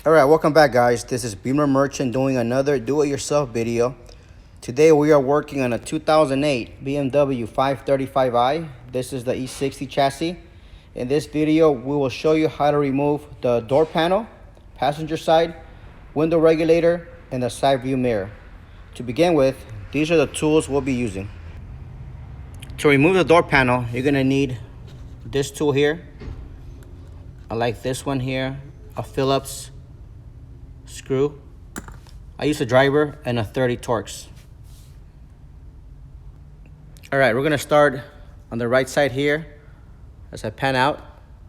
All right, welcome back, guys. This is Beamer Merchant doing another do-it-yourself video. Today we are working on a 2008 BMW 535i. This is the E60 chassis. In this video, we will show you how to remove the door panel, passenger side, window regulator, and the side view mirror. To begin with, these are the tools we'll be using. To remove the door panel, you're gonna need this tool here. I like this one here, a Phillips screw. I use a driver and a 30 Torx. All right, we're gonna start on the right side here. As I pan out,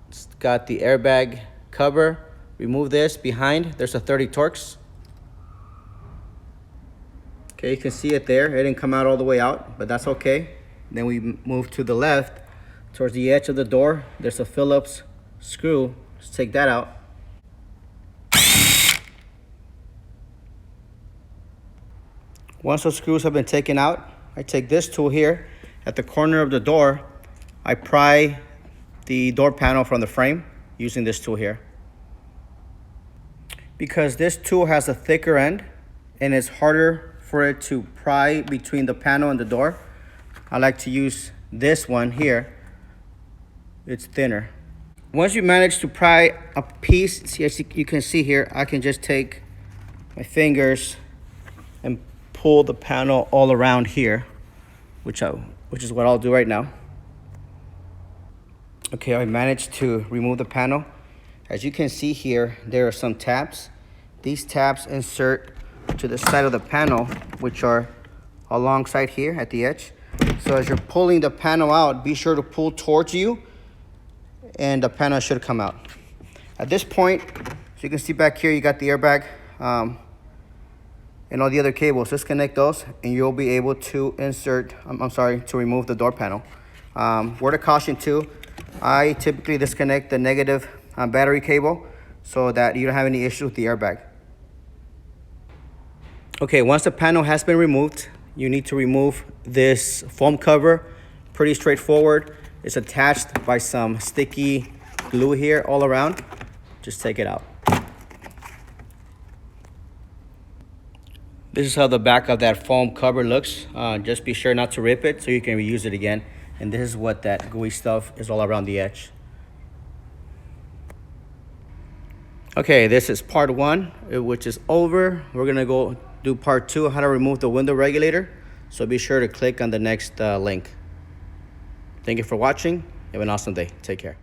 it's got the airbag cover. Remove this. Behind, there's a 30 Torx. Okay, you can see it there. It didn't come out all the way out, but that's okay. Then we move to the left, towards the edge of the door. There's a Phillips screw. Let's take that out. Once the screws have been taken out, I take this tool here at the corner of the door. I pry the door panel from the frame using this tool here. Because this tool has a thicker end and it's harder for it to pry between the panel and the door, I like to use this one here. It's thinner. Once you manage to pry a piece, see, as you can see here, I can just take my fingers and pull the panel all around here, which is what I'll do right now. Okay, I managed to remove the panel. As you can see here, there are some tabs. These tabs insert to the side of the panel, which are alongside here at the edge. So as you're pulling the panel out, be sure to pull towards you and the panel should come out. At this point, so you can see back here, you got the airbag and all the other cables. Disconnect those and you'll be able to to remove the door panel. Word of caution too, I typically disconnect the negative battery cable so that you don't have any issues with the airbag. Okay, once the panel has been removed, you need to remove this foam cover. Pretty straightforward. It's attached by some sticky glue here all around. Just take it out. This is how the back of that foam cover looks. Just be sure not to rip it so you can reuse it again. And this is what that gooey stuff is all around the edge. Okay, this is part one, which is over. We're gonna go do part two, how to remove the window regulator. So be sure to click on the next link. Thank you for watching. Have an awesome day. Take care.